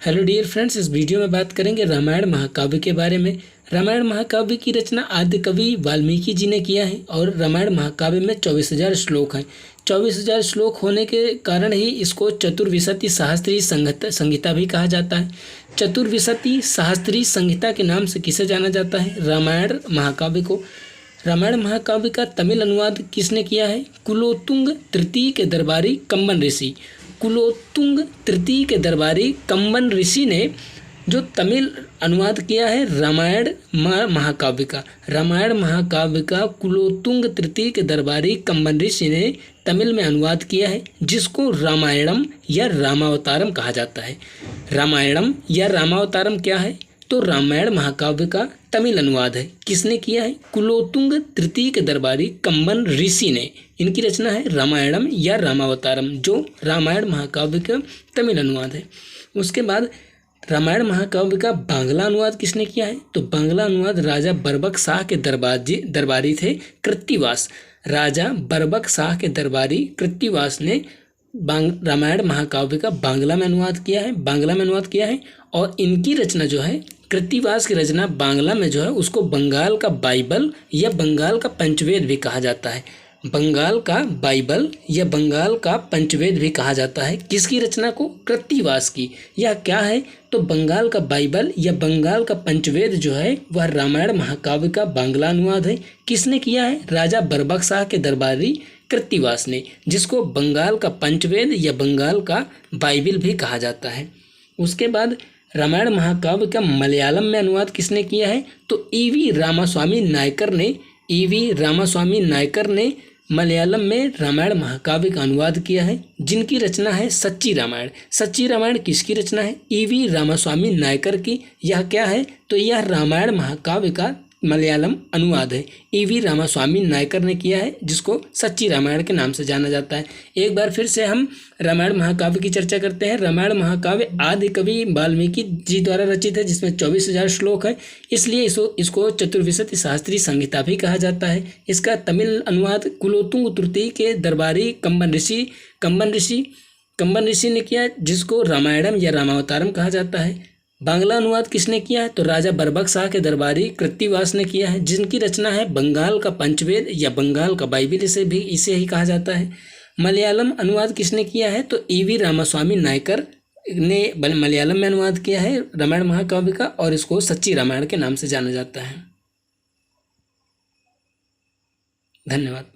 Hello dear friends, इस video में बात करेंगे रामायण महाकाव्य के बारे में। रामायण महाकाव्य की रचना आदि कवि वाल्मीकि जी ने किया है और रामायण महाकाव्य में 24,000 श्लोक हैं। 24,000 श्लोक होने के कारण ही इसको चतुर्विंशति सहस्त्री संहिता भी कहा जाता है। चतुर्विंशति सहस्त्री संहिता के नाम से किसे जाना जाता है? रामायण महाकाव्य को। रामायण महाकाव्य का तमिल अनुवाद किसने किया है? कुलोत्तुंग तृतीय के दरबारी कम्बन ऋषि। कुलोत्तुंग तृतीय के दरबारी कम्बन ऋषि ने जो तमिल अनुवाद किया है रामायण महाकाव्य का। रामायण महाकाव्य का कुलोत्तुंग तृतीय के दरबारी कम्बन ऋषि ने तमिल में अनुवाद किया है, जिसको रामायणम या रामावतारम कहा जाता है। रामायणम या रामावतारम क्या है? तो रामायण महाकाव्य का तमिल अनुवाद है। किसने किया है? कुलोत्तुंग तृतीय के दरबारी कम्बन ऋषि ने। इनकी रचना है रामायणम या रामावतारम, जो रामायण महाकाव्य का तमिल अनुवाद है। उसके बाद रामायण महाकाव्य का बांग्ला अनुवाद किसने किया है? तो बांग्ला अनुवाद राजा बरबक शाह के दरबारी थे कृत्तिवास। राजा बरबक शाह के दरबारी कृत्तिवास ने रामायण महाकाव्य का बांग्ला में अनुवाद किया है और इनकी रचना जो है, कृत्तिवास की रचना बांग्ला में जो है उसको बंगाल का बाइबल या बंगाल का पंचवेद भी कहा जाता है। बंगाल का बाइबल या बंगाल का पंचवेद भी कहा जाता है। किसकी रचना को? कृत्तिवास की। यह क्या है? तो बंगाल का बाइबल या बंगाल का पंचवेद जो है वह रामायण महाकाव्य का बांग्ला अनुवाद है। किसने किया है? राजा बरबक शाह के दरबारी कृत्तिवास ने, जिसको बंगाल का पंचवेद या बंगाल का बाइबल भी कहा जाता है। उसके बाद रामायण महाकाव्य का मलयालम में अनुवाद किसने किया है? तो ईवी रामास्वामी नायकर ने मलयालम में रामायण महाकाव्य का अनुवाद किया है, जिनकी रचना है सच्ची रामायण। सच्ची रामायण किसकी रचना है? ईवी रामास्वामी नायकर की। यह क्या है? तो यह रामायण महाकाव्य का मलयालम अनुवाद है। ईवी रामास्वामी नायकर ने किया है, जिसको सच्ची रामायण के नाम से जाना जाता है। एक बार फिर से हम रामायण महाकाव्य की चर्चा करते हैं। रामायण महाकाव्य आदि कवि वाल्मीकि जी द्वारा रचित है, जिसमें 24,000 श्लोक है, इसलिए इसको चतुर्विंशति सहस्त्री संहिता भी कहा जाता है। इसका तमिल अनुवाद कुलोत्तुंग तृतीय के दरबारी कम्बन ऋषि ने किया, जिसको रामायणम या रामावतारम कहा जाता है। बांग्ला अनुवाद किसने किया है? तो राजा बरबक शाह के दरबारी कृत्तिवास ने किया है, जिनकी रचना है बंगाल का पंचवेद या बंगाल का बाइबल, इसे ही कहा जाता है। मलयालम अनुवाद किसने किया है? तो ईवी रामास्वामी नायकर ने मलयालम में अनुवाद किया है रामायण महाकाव्य का, और इसको सच्ची रामायण के नाम से जाना जाता है। धन्यवाद।